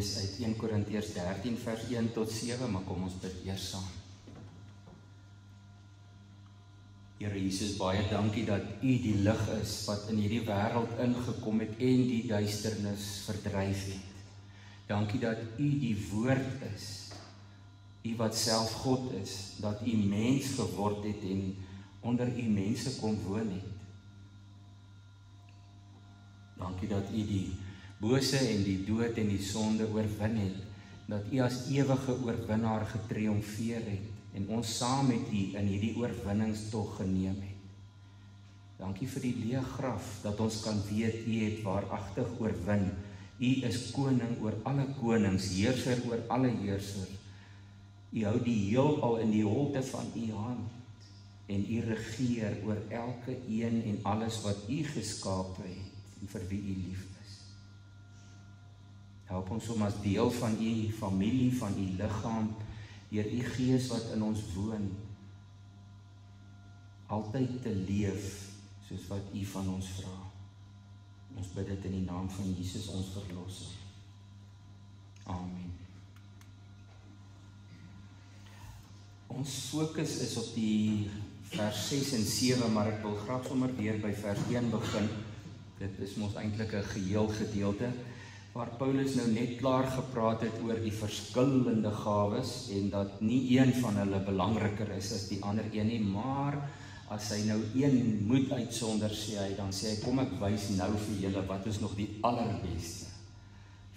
lees uit 1 Korintiërs 13 vers 1 tot 7, maar kom ons bid eers saam. Here Jesus, baie dankie dat U die lig is wat in hierdie wêreld ingekom het en die duisternis verdryf het. Dankie dat U die woord is, U wat self God is, dat U mens geword het en onder U mense kom woon het. Dankie dat U die bose en die dood en die sonde oorwin het, dat U as ewige oorwinnaar getriomfeer het en ons saam met U in hierdie oorwinningstog geneem het. Dankie vir die leë graf, dat ons kan weet U het waaragtig oorwin. U is koning oor alle konings, heerser oor alle heersers. U hou die heelal in die holte van U hand en U regeer oor elke een en alles wat U geskape het en vir wie U lief is. Help ons om as deel van U familie, van U liggaam, deur U Gees wat in ons woon, altyd te leef soos wat U van ons vra. Ons bid dit in die naam van Jesus, ons verlosser. Amen. Ons fokus is op die vers 6 en 7, maar ek wil graag sommer weer by vers 1 begin. Dit is mos eintlik 'n geheel gedeelte, waar Paulus nou net klaar gepraat het oor die verskillende gawes en dat nie een van hulle belangriker is as die ander een nie, maar as hy nou een moet uitsonder, sê hy, dan sê hy, kom ek wys nou vir julle wat is nog die allerbeste.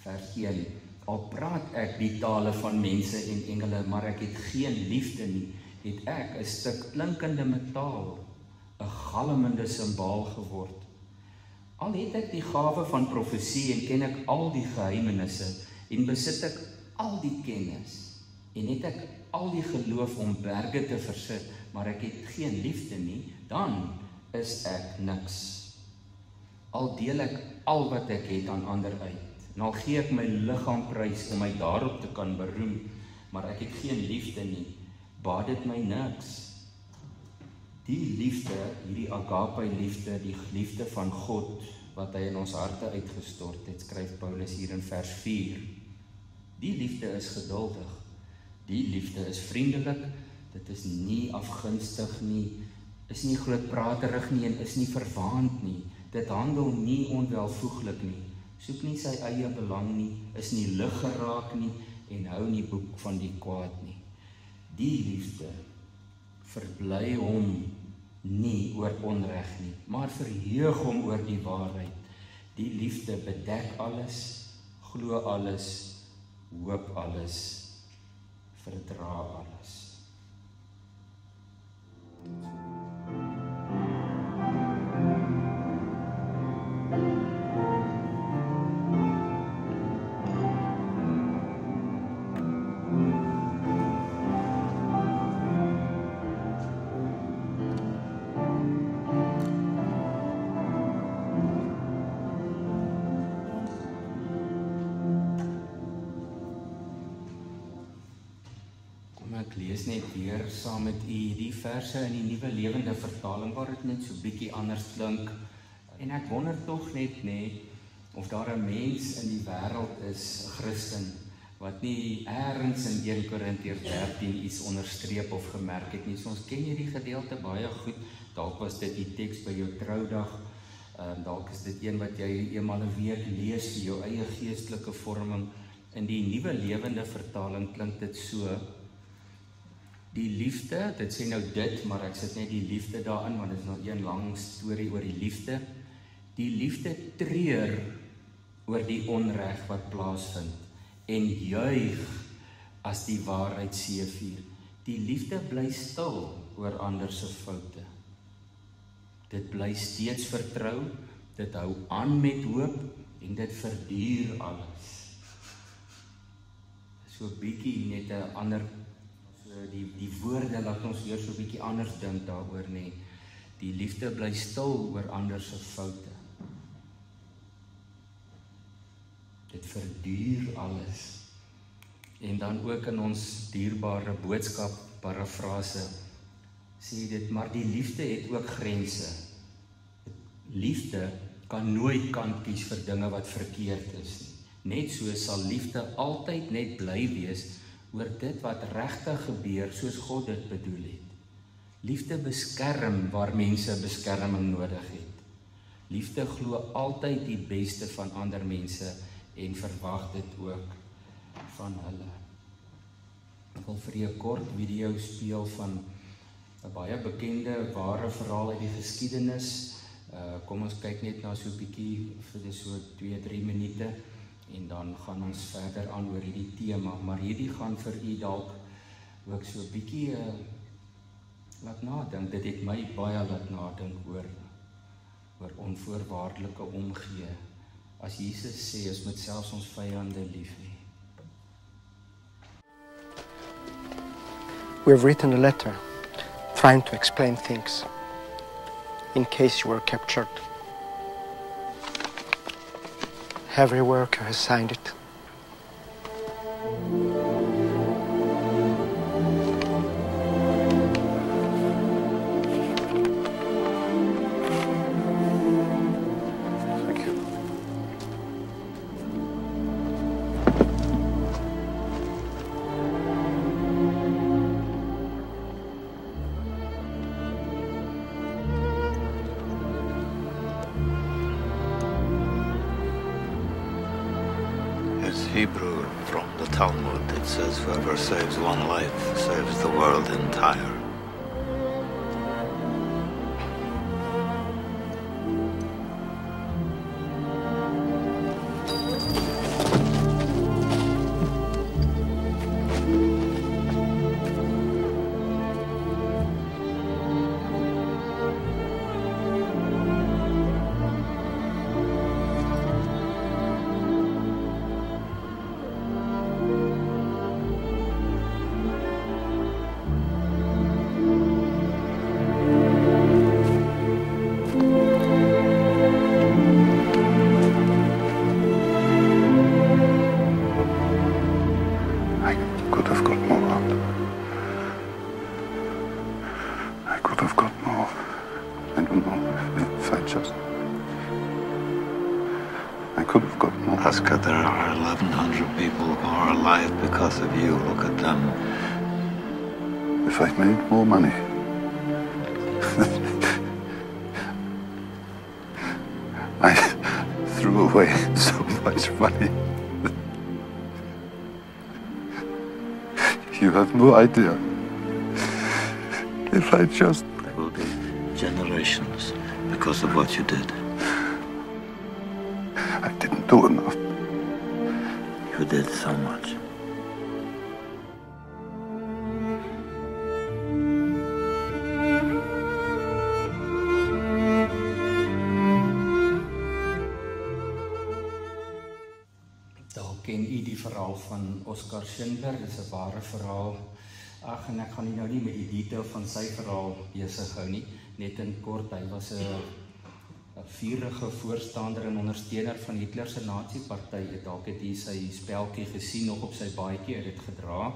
Vers 1, al praat ek die tale van mense en engele, maar ek het geen liefde nie, het ek 'n stuk klinkende metaal, 'n galmende simbaal geword. Al het ek die gawe van profesie en ken ek al die geheimenisse en besit ek al die kennis en het ek al die geloof om berge te versit, maar ek het geen liefde nie, dan is ek niks. Al deel ek al wat ek het aan ander uit, en al gee ek my liggaam prys om my daarop te kan beroem, maar ek het geen liefde nie, baat dit my niks. Die liefde, hierdie agape liefde, die liefde van God, wat hy in ons harte uitgestort het, skryf Paulus hier in vers 4. Die liefde is geduldig, die liefde is vriendelik, dit is nie afgunstig nie, is nie grootpraterig nie en is nie verwaand nie, dit handel nie onwelvoeglik nie, soek nie sy eie belang nie, is nie lig geraak nie en hou nie boek van die kwaad nie. Die liefde verbly hom nie oor onreg nie, maar verheug hom oor die waarheid. Die liefde bedek alles, glo alles, hoop alles, verdra alles. Ek lees net weer saam met u die verse in die Nuwe Lewende Vertaling waar dit net so bietjie anders klink. En ek wonder tog net of daar 'n mens in die wêreld is, 'n Christen, wat nie eers in 1 Korintiërs 13 iets onderstreep of gemerk het nie. So ons ken hierdie gedeelte baie goed. Dalk was dit die teks by jou troudag. Dalk is dit een wat jy eenmal 'n week lees vir jou eie geestelike vorming. In die Nuwe Lewende Vertaling klink dit so: die liefde, dit sê nou dit, maar ek sit net die liefde daarin, want dit is nog een lang storie oor die liefde. Die liefde treur oor die onreg wat plaasvind en juig as die waarheid seëvier. Die liefde bly stil oor ander se foute. Dit bly steeds vertrou, dit hou aan met hoop en dit verduur alles. So 'n bietjie net 'n ander, die woorde laat ons weer so 'n bietjie anders dink daaroor nie. Die liefde bly stil oor ander se foute. Dit verduur alles. En dan ook in ons dierbare boodskap parafrase sê dit, maar die liefde het ook grense. Liefde kan nooit kant kies vir dinge wat verkeerd is nie. Net so sal liefde altyd net bly wees oor dit wat regtig gebeur soos God dit bedoel het. Liefde beskerm waar mense beskerming nodig het. Liefde glo altyd die beste van ander mense en verwag dit ook van hulle. Ek wil vir 'n kort video speel van 'n baie bekende ware verhaal uit die geskiedenis. Kom ons kyk net na so 'n bietjie vir dis so 2-3 minute en dan gaan ons verder aan oor hierdie tema, maar hierdie gaan vir u dalk ook so 'n bietjie laat nadink. Dit het my baie laat nadink oor onvoorwaardelike omgee. As Jesus sê, ons moet selfs ons vyande lief hê. We've written a letter trying to explain things in case you were captured. Every worker has signed it. Thank you. Hebrew from the Talmud. It says, whoever saves one life saves the world entire. Oscar, there are 1,100 people who are alive because of you. Look at them. If I'd made more money, I threw away so much money. You have no idea. If I just... There will be generations because of what you did. I didn't do enough. You did so much. Dalk ken u die verhaal van Oskar Schindler, dit is 'n ware verhaal. Ag, en ek gaan nou nie met die detail van sy verhaal besig hou nie, net in kort, hy was 'n vurige voorstander en ondersteuner van Hitler se Nazi-party. Dalk het hy sy speltjie gesien nog op sy baadjie, het dit gedra,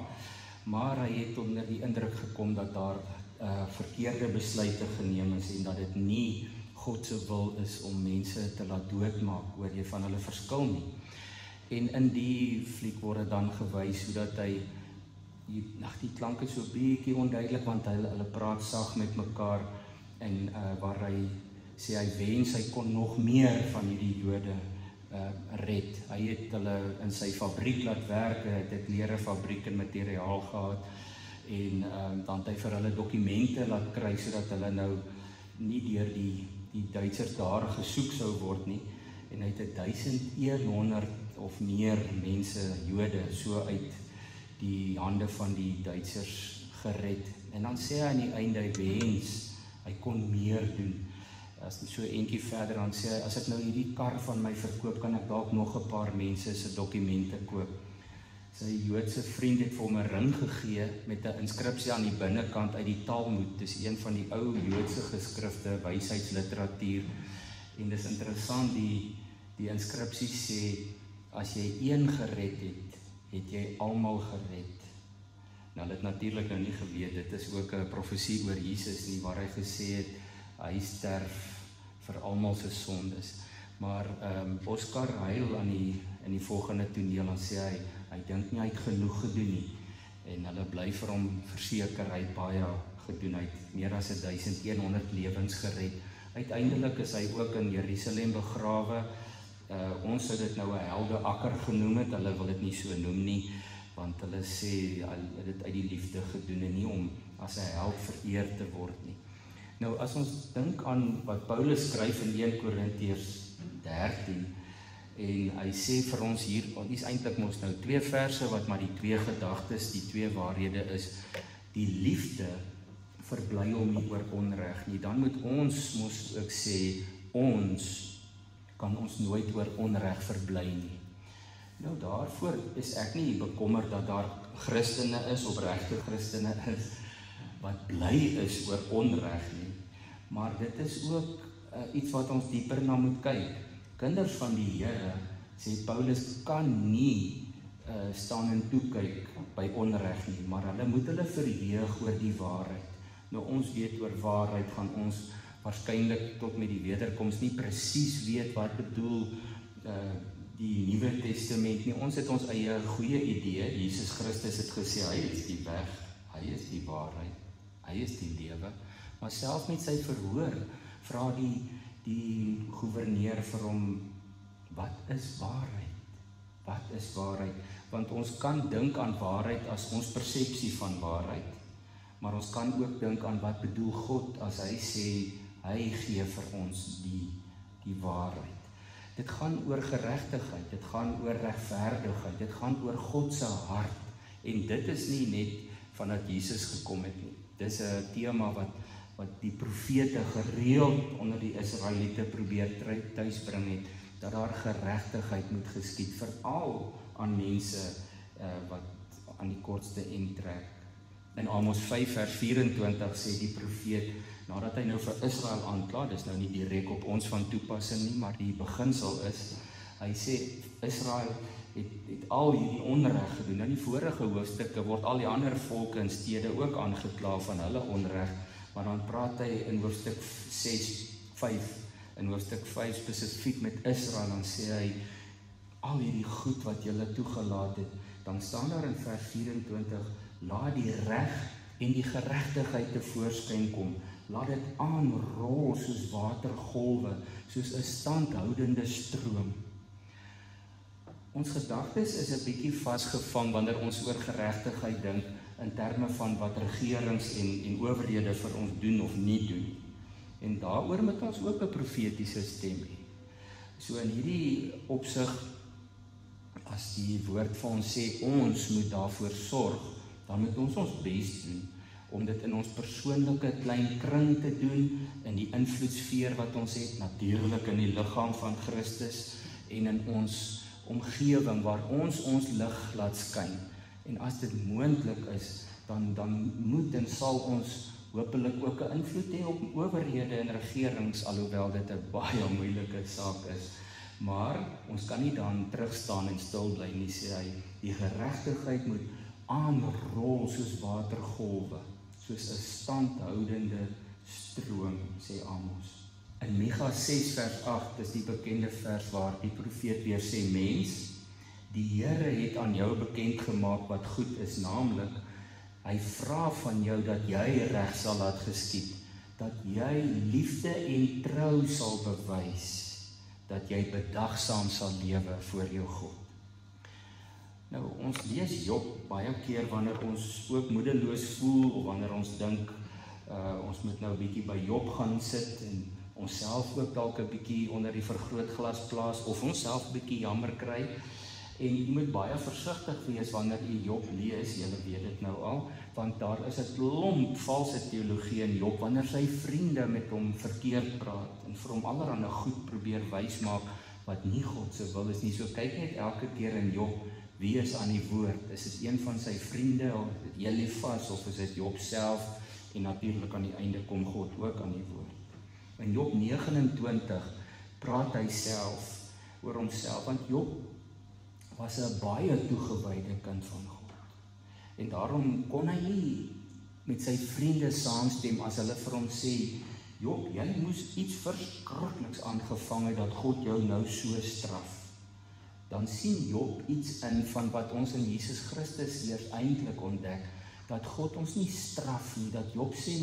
maar hy het onder die indruk gekom dat daar verkeerde besluite geneem is en dat dit nie God se wil is om mense te laat doodmaak oor jy van hulle verskil nie. En in die fliek word dit dan gewys hoe dat hy die klank is so bietjie onduidelik want hulle praat sag met mekaar en waar hy sê hy wens hy kon nog meer van hierdie Jode red. Hy het hulle in sy fabriek laat werk, dit klere fabriek en materiaal gehad en dan het hy vir hulle dokumente laat kry sodat hulle nou nie deur die Duitsers daar gesoek sou word nie. En hy het 1100 of meer mense, Jode, so uit die hande van die Duitsers gered. En dan sê hy aan die einde, hy wens hy kon meer doen. As so eentjie verder dan sê hy, as ek nou hierdie kar van my verkoop, kan ek dalk nog 'n paar mense se dokumente koop. Sy Joodse vriend het vir hom 'n ring gegee met 'n inskripsie aan die binnekant uit die Talmud. Dis een van die ou Joodse geskrifte, wysheidsliteratuur. En dis interessant, die inskripsie sê, as jy een gered het jy almal gered. Nou, dit natuurlik nou nie geweet, dit is ook 'n profesie oor Jesus nie, waar hy gesê het, hy sterf vir almal se sondes. Maar Oskar huil aan die in die volgende toneel, dan sê hy dink nie hy het genoeg gedoen nie. En hulle bly vir hom verseker, hy het baie gedoen, hy het meer as 1100 lewens gered. Uiteindelik is hy ook in Jerusalem begrawe. Ons sou dit nou 'n heldeakker genoem het, hulle wil dit nie so noem nie, want hulle sê hy het dit uit die liefde gedoen en nie om as 'n held vereer te word nie. Nou as ons dink aan wat Paulus skryf in 1 Korintiërs 13 en hy sê vir ons hier, dis eintlik mos nou 2 verse wat maar die 2 gedagtes, die 2 waarhede is, die liefde verbly hom nie oor onreg nie, dan moet ons mos ook sê, ons kan ons nooit oor onreg verbly nie. Nou daarvoor is ek nie bekommerd dat daar Christene is, opregte Christene is, wat bly is oor onreg nie, maar dit is ook iets wat ons dieper na moet kyk. Kinders van die Here, sê Paulus, kan nie staan en toekyk by onreg nie, maar hulle moet hulle verheug oor die waarheid. Nou ons weet oor waarheid gaan ons waarskynlik tot met die wederkoms nie presies weet wat bedoel die Nuwe Testament nie. Ons het ons eie goeie idee. Jesus Christus het gesê, hy is die weg, hy is die waarheid, hy is die lewe. Maar self met sy verhoor, vra die gouverneur vir hom, wat is waarheid? Wat is waarheid? Want ons kan dink aan waarheid as ons persepsie van waarheid, maar ons kan ook dink aan wat bedoel God as hy sê, hy gee vir ons die waarheid. Dit gaan oor geregtigheid, dit gaan oor regverdigheid, dit gaan oor God se hart. En dit is nie net vandat Jesus gekom het nie. Dis 'n tema wat die profete gereeld onder die Israeliete probeer tuisbring het, dat daar geregtigheid moet geskied, veral aan mense wat aan die kortste end trek. In Amos 5 vers 24 sê die profeet, nadat hy nou vir Israel aankla, dis nou nie direk op ons van toepassing nie, maar die beginsel is, hy sê, Israel het al hierdie onreg gedoen. In die vorige hoofstukke word al die ander volke en stede ook aangekla van hulle onreg, maar dan praat hy in hoofstuk 6:5, in hoofstuk 5 spesifiek met Israel, dan sê hy, al hierdie goed wat julle toegelaat het, dan staan daar in vers 24, laat die reg en die geregtigheid tevoorskyn kom, laat dit aanrol soos watergolwe, soos 'n standhoudende stroom. Ons gedagtes is 'n bietjie vasgevang wanneer ons oor geregtigheid dink in terme van wat regerings en owerhede vir ons doen of nie doen. En daaroor moet ons ook 'n profetiese stem hê. So in hierdie opsig, as die woord vir ons sê, ons moet daarvoor sorg, dan moet ons ons bes doen, om dit in ons persoonlike klein kring te doen, in die invloedsfeer wat ons het, natuurlik in die liggaam van Christus, en in ons omgewing waar ons lig laat skyn. En as dit moontlik is, dan moet en sal ons hopelik ook 'n invloed hê op owerhede en regerings, alhoewel dit 'n baie moeilike saak is. Maar ons kan nie dan terugstaan en stil bly nie, sê hy. Die geregtigheid moet aanrol soos watergolwe, soos 'n standhoudende stroom, sê Amos. In Micha 6 vers 8 is die bekende vers waar die profeet weer sê, mens, die Here het aan jou bekend gemaak wat goed is, naamlik, hy vra van jou dat jy reg sal laat geskied, dat jy liefde en trou sal bewys, dat jy bedagsaam sal lewe voor jou God. Nou, ons lees Job baie keer wanneer ons ook moedeloos voel, of wanneer ons dink, ons moet nou 'n bietjie by Job gaan sit, en onsself ook dalk 'n bietjie onder die vergrootglas plaas, of onsself 'n bietjie jammer kry, en jy moet baie versigtig wees wanneer jy Job lees, julle weet dit nou al, want daar is 'n klomp valse teologie in Job, wanneer sy vriende met hom verkeerd praat, en vir hom allerhande goed probeer wys maak, wat nie God se wil is nie. So kyk net elke keer in Job, wie is aan die woord? Is dit een van sy vriende, of is dit Elifas, of is dit Job self? En natuurlik aan die einde kom God ook aan die woord. In Job 29 praat hy self oor homself, want Job was 'n baie toegewyde kind van God. En daarom kon hy nie met sy vriende saamstem as hulle vir hom sê, Job, jy moes iets verskrikliks aangevang het dat God jou nou so straf. dan sien Job iets in van wat ons in Jesus Christus eers eintlik ontdek, dat God ons nie straf nie, dat Job sê,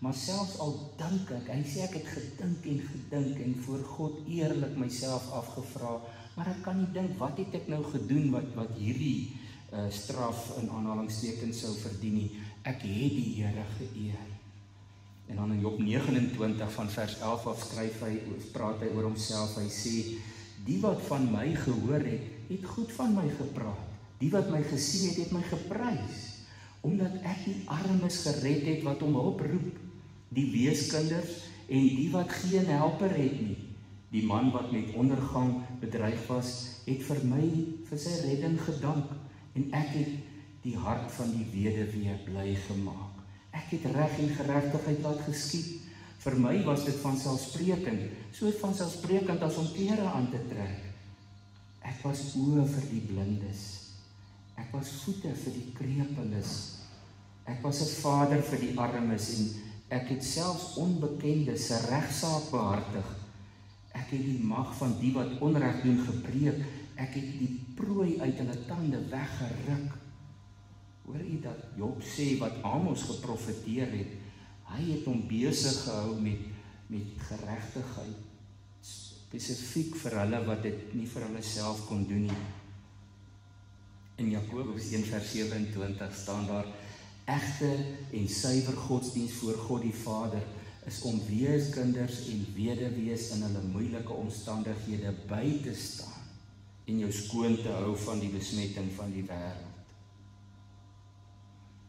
maar selfs al dink ek, hy sê ek het gedink en voor God eerlik myself afgevra, maar ek kan nie dink, wat het ek nou gedoen wat hierdie straf in aanhalingstekens sou verdien nie, ek het die Here geëer. En dan in Job 29 van vers 11 af praat hy oor homself, hy sê, die wat van my gehoor het goed van my gepraat, die wat my gesien het my geprys, omdat ek die armes gered het wat om hulp roep, die weeskinders en die wat geen helper het nie. Die man wat met ondergang bedreig was, het vir my vir sy redding gedank, en ek het die hart van die weduwee bly gemaak. Ek het reg en geregtigheid laat geskied. Vir my was dit vanselfsprekend, so vanselfsprekend as om klere aan te trek. Ek was oë vir die blindes. Ek was voete vir die krepeles. Ek was 'n vader vir die armes en ek het selfs onbekendes se regsaak behartig. Ek het die mag van die wat onreg doen gebreek. Ek het die prooi uit hulle tande weggeruk. Hoor u dat Job sê wat Amos geprofeteer het? Hy het hom besig gehou met geregtigheid. Spesifiek vir hulle wat dit nie vir hulle self kon doen nie. In Jakobus 1 vers 27 staan daar, egte en suiwer godsdiens voor God die Vader is om weeskinders en weduwees in hulle moeilike omstandighede by te staan en jou skoon te hou van die besmetting van die wêreld.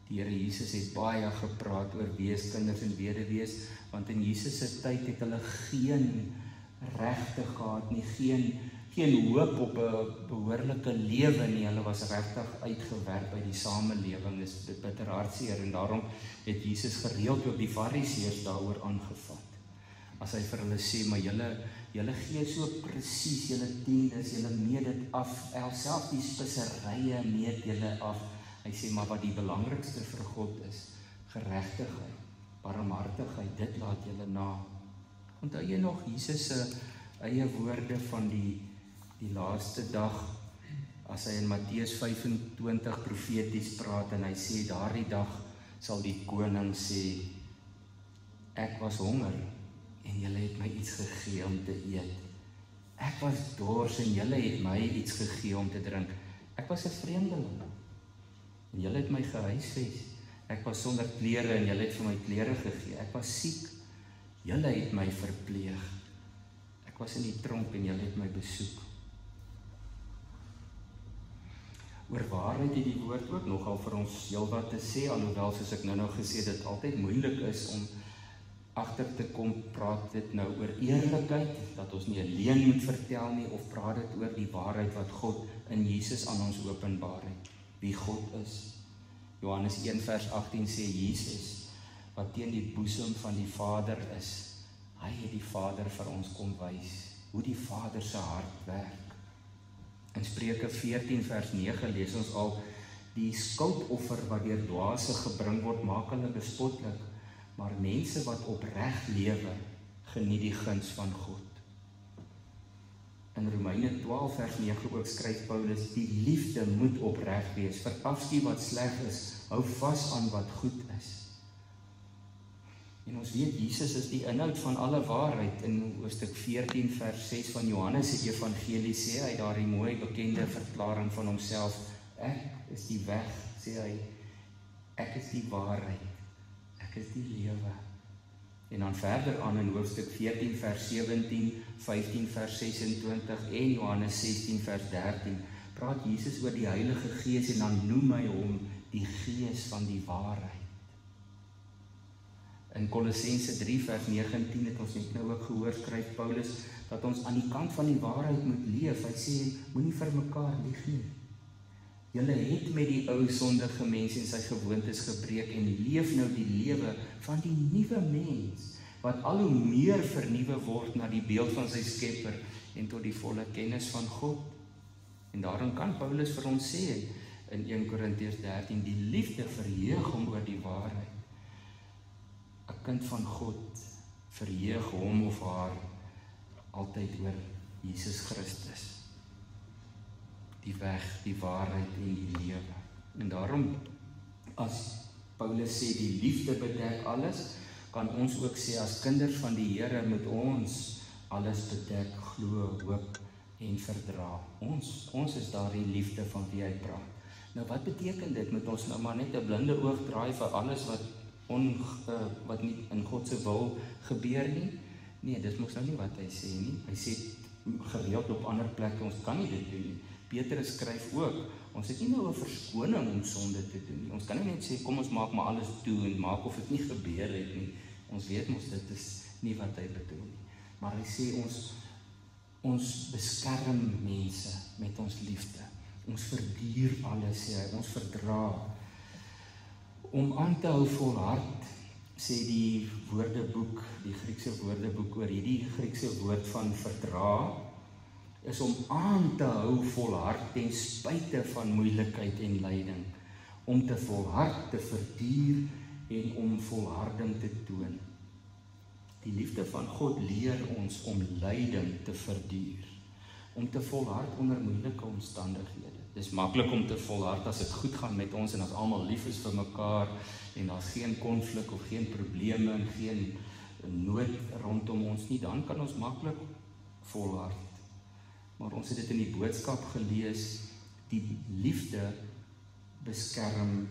Die Here Jesus het baie gepraat oor weeskinders en weduwees, want in Jesus se tyd het hulle geen regte gehad nie, geen hoop op 'n behoorlike lewe nie. Hulle was regtig uitgewerk by die samelewing. Dis bitter hartseer en daarom het Jesus gereeld ook die Fariseërs daaroor aangevat. As hy vir hulle sê, maar julle gee so presies julle tiendes, julle meet dit af, selfs die speserye meet julle af. Hy sê, maar wat die belangrikste vir God is, geregtigheid, barmhartigheid, dit laat julle na. Onthou jy nog Jesus se eie woorde van die laaste dag, as hy in Matteus 25 profeties praat, en hy sê, daardie dag sal die koning sê, ek was honger, en julle het my iets gegee om te eet. Ek was dors, en julle het my iets gegee om te drink. Ek was 'n vreemdeling, en julle het my gehuisves. Ek was sonder klere, en julle het vir my klere gegee. Ek was siek, julle het my verpleeg. Ek was in die tronk, en julle het my besoek. Oor waarheid het die woord ook nogal vir ons heelwat te sê, alhoewel soos ek nou gesê dit altyd moeilik is om agter te kom, praat dit nou oor eerlikheid, dat ons nie 'n leuen moet vertel nie, of praat dit oor die waarheid wat God in Jesus aan ons openbaar het, wie God is. Johannes 1 vers 18 sê Jesus, wat teen die boesem van die Vader is, hy het die Vader vir ons kom wys, hoe die Vader se hart werk. In Spreuke 14 vers 9 lees ons al, die skuldoffer wat deur dwaase gebring word, maak hulle bespotlik, maar mense wat opreg lewe, geniet die guns van God. In Romeine 12 vers 9 ook skryf Paulus, die liefde moet opreg wees, verafskuw wat sleg is, hou vas aan wat goed is. En ons weet, Jesus is die inhoud van alle waarheid. In hoofstuk 14 vers 6 van Johannes se evangelie sê hy daar die mooi bekende verklaring van homself, ek is die weg, sê hy, ek is die waarheid, ek is die lewe. En dan verder aan in hoofstuk 14 vers 17, 15 vers 26 en Johannes 16 vers 13, praat Jesus oor die Heilige Gees en dan noem hy hom die Gees van die waarheid. In Kolossense 3 vers 19 het ons net nou ook gehoor, skryf Paulus, dat ons aan die kant van die waarheid moet leef. Hy sê, moenie vir mekaar lieg nie. Julle het met die ou sondige mens en sy gewoontes gebreek en leef nou die lewe van die nuwe mens, wat al hoe meer vernuwe word na die beeld van sy Skepper en tot die volle kennis van God. En daarom kan Paulus vir ons sê in 1 Korintiërs 13, die liefde verheug hom oor die waarheid. 'n Kind van God verheug hom of haar altyd oor Jesus Christus. die weg, die waarheid en die lewe. En daarom, as Paulus sê die liefde bedek alles, kan ons ook sê as kinders van die Here moet ons alles bedek, glo, hoop en verdra. Ons is daar die liefde van wie hy praat. Nou wat beteken dit? Moet ons nou maar net 'n blinde oog draai vir alles wat nie in God se wil gebeur nie? Nee, dit mos nou nie wat hy sê nie. Hy sê gereeld op ander plekke, ons kan nie dit doen nie. Petrus skryf ook, ons het nie nou 'n verskoning om sonde te doen nie. Ons kan nie net sê, kom ons maak maar alles toe en maak of dit nie gebeur het nie. Ons weet mos dit is nie wat hy bedoel nie. Maar hy sê ons beskerm mense met ons liefde. Ons verduur alles, sê hy, ons verdra. Om aan te hou volhard, sê die woordeboek, die Griekse woordeboek oor hierdie Griekse woord van verdra, is om aan te hou volhard ten spyte van moeilikheid en lyding, om te volhard, te verduur en om volharding te toon. Die liefde van God leer ons om lyding te verduur, om te volhard onder moeilike omstandighede. Dit is maklik om te volhard as dit goed gaan met ons en as almal lief is vir mekaar en daar's geen konflik of geen probleme en geen nood rondom ons nie, dan kan ons maklik volhard. Maar ons het dit in die boodskap gelees, die liefde beskerm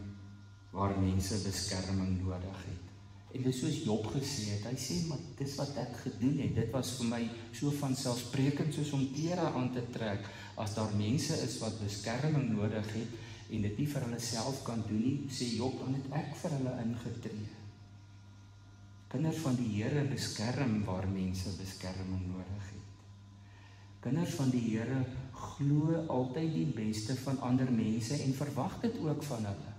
waar mense beskerming nodig het. En dis soos Job gesê het, hy sê, maar dis wat ek gedoen het, dit was vir my so vanselfsprekend soos om klere aan te trek, as daar mense is wat beskerming nodig het, en dit nie vir hulle self kan doen nie, sê Job, dan het ek vir hulle ingetree. Kinders van die Here beskerm waar mense beskerming nodig het. Kinders van die Here glo altyd die beste van ander mense en verwag dit ook van hulle.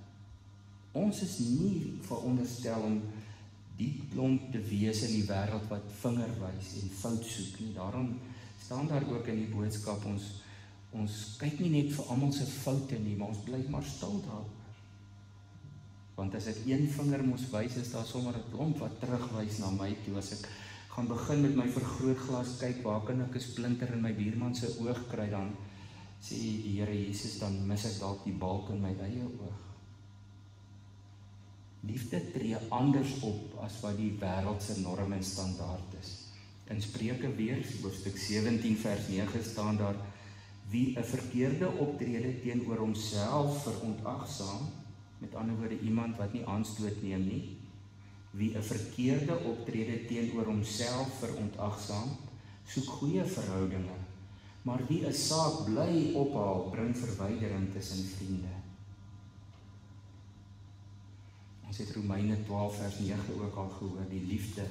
Ons is nie veronderstel om die klomp te wees in die wêreld wat vinger wys en fout soek nie. Daarom staan daar ook in die boodskap, ons kyk nie net vir almal se foute nie, maar ons bly maar stil daaroor. Want as ek een vinger moes wys, is daar sommer 'n klomp wat terugwys na my toe. As ek gaan begin met my vergrootglas kyk, waar kan ek 'n splinter in my buurman se oog kry, dan sê die Here Jesus, dan mis ek dalk die balk in my eie oog. Liefde tree anders op as wat die wêreld se norm en standaard is. In Spreuke weer, hoofstuk 17 vers 9 staan daar, wie 'n verkeerde optrede teenoor homself verontagsaam, met ander woorde iemand wat nie aanstoot neem nie, wie 'n verkeerde optrede teenoor homself verontagsaam, soek goeie verhoudinge, maar wie 'n saak bly ophaal, bring verwydering tussen vriende. Ons het Romeine 12 vers 9 ook al gehoor, die liefde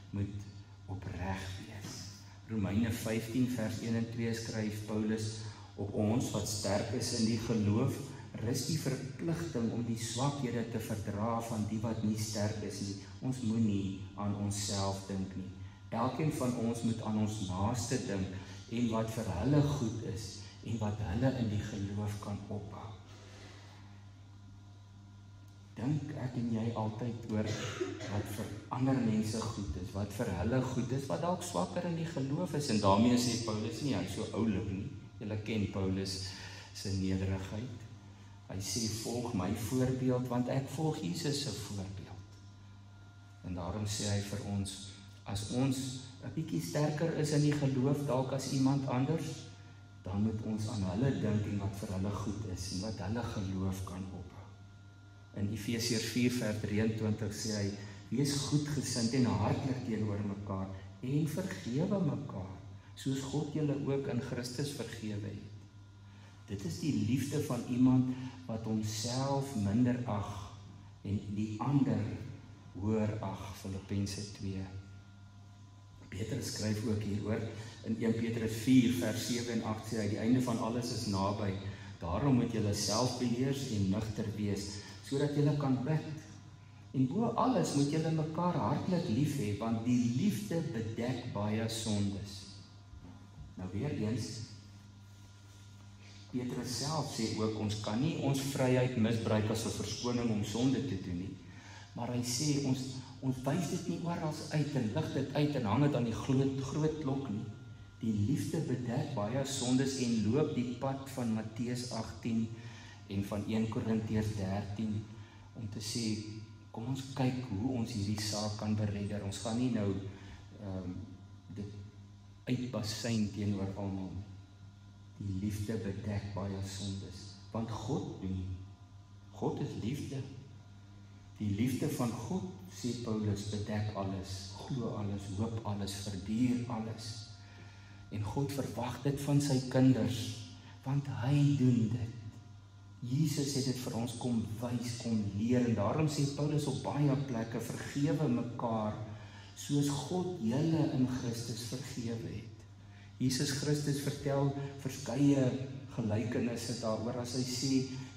moet opreg wees. Romeine 15 vers 1 en 2 skryf Paulus, op ons wat sterk is in die geloof, rus die verpligting om die swakhede te verdra van die wat nie sterk is nie. Ons moet nie aan onsself dink nie. Elkeen van ons moet aan ons naaste dink en wat vir hulle goed is en wat hulle in die geloof kan opbou. Dink ek en jy altyd oor wat vir ander mense goed is, wat vir hulle goed is, wat dalk swakker in die geloof is, en daarmee sê Paulus nie, hy is so oulik nie. Julle ken Paulus se nederigheid. Hy sê, volg my voorbeeld, want ek volg Jesus se voorbeeld. En daarom sê hy vir ons, as ons 'n bietjie sterker is in die geloof, dalk as iemand anders, dan moet ons aan hulle dink en wat vir hulle goed is, en wat hulle geloof kan opbou. In Efesiërs 4 vers 23 sê hy, wees goedgesind en hartlik teenoor mekaar, en vergewe mekaar, soos God julle ook in Christus vergewe het. Dit is die liefde van iemand wat homself minder ag en die ander hoër ag, Filippense 2. Petrus skryf ook hieroor in 1 Petrus 4 vers 7 en 8 sê hy, die einde van alles is naby, daarom moet julle selfbeheers en nugter wees, sodat julle kan bid. En bo alles moet julle mekaar hartlik lief hê, want die liefde bedek baie sondes. Nou weer eens, Petrus self sê ook, ons kan nie ons vryheid misbruik as 'n verskoning om sonde te doen nie. Maar hy sê, ons wys dit nie oral uit en lig dit uit en hang dit aan die groot klok nie. Die liefde bedek baie sondes en loop die pad van Matteus 18 en van 1 Korintiërs 13 om te sê, kom ons kyk hoe ons hierdie saak kan beredder. Ons gaan nie nou dit uitbasyn teenoor almal. Die liefde bedek baie sondes, want God is liefde. Die liefde van God, sê Paulus, bedek alles, glo alles, hoop alles, verduur alles. En God verwag dit van sy kinders, want hy doen dit. Jesus het dit vir ons kom wys, kom leer, en daarom sê Paulus op baie plekke, vergewe mekaar, soos God julle in Christus vergewe het. Jesus Christus vertel verskeie gelykenisse daaroor, as hy sê,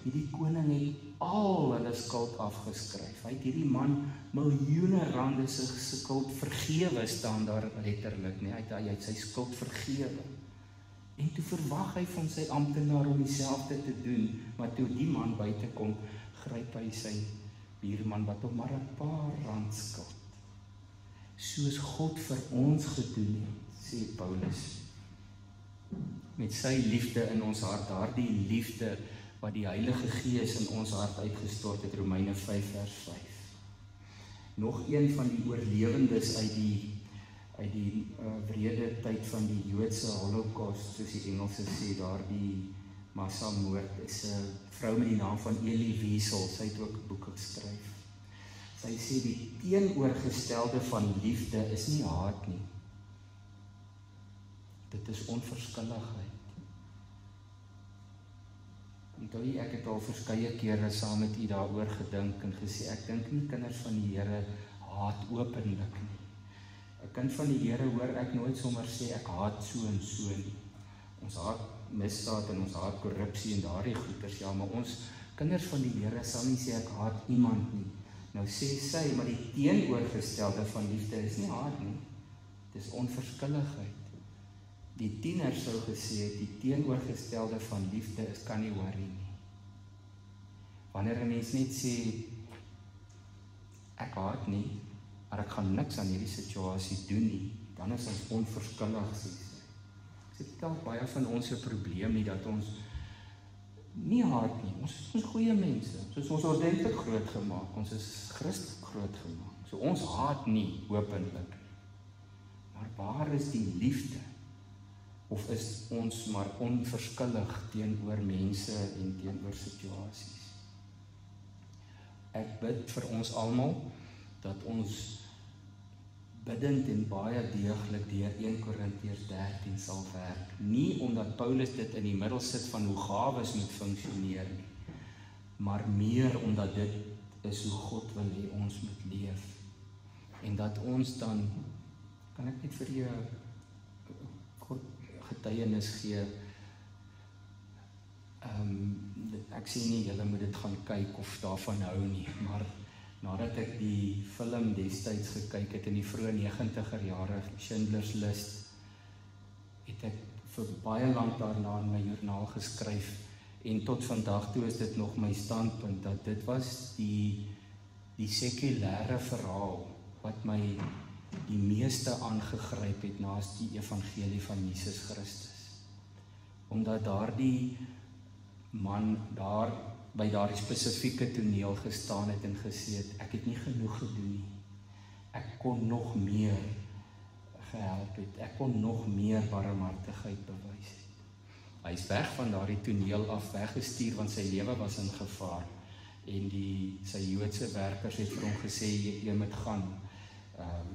hierdie koning het al hulle skuld afgeskryf. Hy het hierdie man miljoene rande se skuld vergewe, staan daar letterlik, nee, hy het sy skuld vergewe. En toe verwag hy van sy amptenaar om dieselfde te doen, maar toe die man buite kom, gryp hy sy buurman wat hom maar 'n paar rand skuld. Soos God vir ons gedoen het, sê Paulus, met sy liefde in ons hart, daardie liefde wat die Heilige Gees in ons hart uitgestort het, Romeine 5 vers 5. Nog een van die oorlewendes uit die wrede tyd van die Joodse Holocaust, soos die Engelse sê, daardie massamoord, is 'n vrou met die naam van Elie Wiesel. Sy het ook 'n boek geskryf. Sy sê die teenoorgestelde van liefde is nie haat nie. Dit is onverskilligheid. Onthou jy, ek het al verskeie kere saam met u daaroor gedink en gesê, ek dink nie kinders van die Here haat openlik nie. 'n Kind van die Here hoor ek nooit sommer sê, ek haat so en so nie. Ons haat misdaad en ons haat korrupsie en daardie goeters, ja, maar ons kinders van die Here sal nie sê, ek haat iemand nie. Nou sê sy, maar die teenoorgestelde van liefde is nie haat nie. Dit is onverskilligheid. Die tiener sou gesê het, die teenoorgestelde van liefde is kan nie worry nie. Wanneer 'n mens net sê, ek haat nie, maar ek gaan niks aan hierdie situasie doen nie, dan is ons onverskillig, sê sy. Dit is dalk baie van ons 'n probleem nie, dat ons nie haat nie. Ons is goeie mense, soos ons ordentlik groot gemaak, ons is Christus groot gemaak. So ons haat nie openlik. Maar waar is die liefde? Of is ons maar onverskillig teenoor mense en teenoor situasies? Ek bid vir ons almal dat ons biddend en baie deeglik deur 1 Korintiërs 13 sal werk. Nie omdat Paulus dit in die middel sit van hoe gawes moet funksioneer nie, maar meer omdat dit is hoe God wil hê ons moet leef. En dat ons dan, kan ek net vir jou kort getuienis gee. Ek sê nie julle moet dit gaan kyk of daarvan hou nie, maar nadat ek die film destyds gekyk het in die vroeë 90er jare, Schindler's List, het ek vir baie lank daarna in my joernaal geskryf en tot vandag toe is dit nog my standpunt dat dit was die sekulêre verhaal wat my die meeste aangegryp het naas die evangelie van Jesus Christus. Omdat daardie man daar by daardie spesifieke toneel gestaan het en gesê het, ek het nie genoeg gedoen nie. Ek kon nog meer gehelp het. Ek kon nog meer barmhartigheid bewys het. Hy is weg van daardie toneel af weggestuur want sy lewe was in gevaar. En sy Joodse werkers het vir hom gesê, jy moet gaan.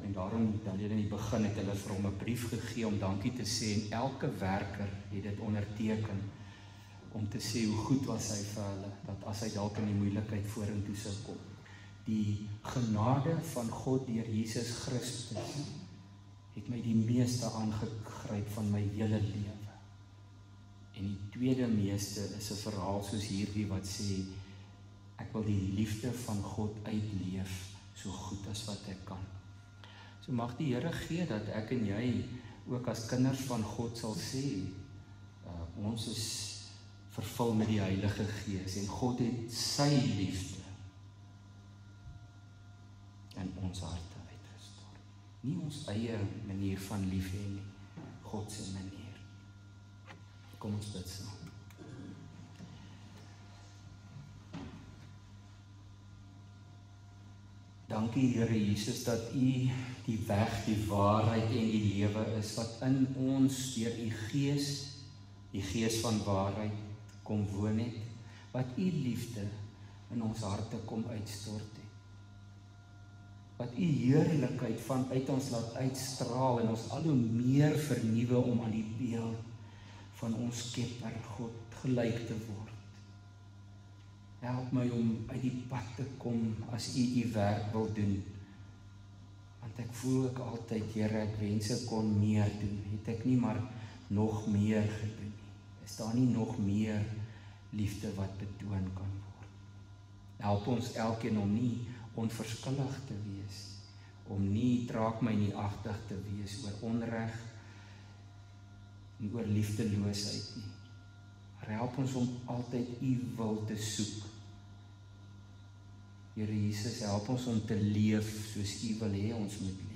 En daarom, dan in die begin het hulle vir hom 'n brief gegee om dankie te sê en elke werker het dit onderteken om te sê hoe goed was hy vir hulle, dat as hy dalk in die moeilikheid vorentoe sou kom. Die genade van God deur Jesus Christus het my die meeste aangegryp van my hele lewe. En die tweede meeste is 'n verhaal soos hierdie wat sê, ek wil die liefde van God uitleef so goed as wat ek kan. So mag die Here gee dat ek en jy ook as kinders van God sal sê, ons is vervul met die Heilige Gees en God het sy liefde in ons harte uitgestort. Nie ons eie manier van lief hê nie. God se manier. Kom ons bid saam. Dankie Here Jesus dat U die weg, die waarheid en die lewe is wat in ons deur U Gees, die Gees van waarheid kom woon het, wat U liefde in ons harte kom uitstort het. Wat U heerlikheid vanuit ons laat uitstraal en ons al hoe meer vernuwe om aan die beeld van ons Skepper God gelyk te word. Help my om uit die pad te kom as U werk wil doen. Want ek voel ek altyd, Here, ek wens ek kon meer doen. Het ek nie maar nog meer gedoen nie. Is daar nie nog meer liefde wat betoon kan word? Help ons elkeen om nie onverskillig te wees, om nie draak my nie agtig te wees oor onreg en oor liefdeloosheid nie. Help ons om altyd U wil te soek. Here Jesus, help ons om te leef soos U wil hê ons moet leef.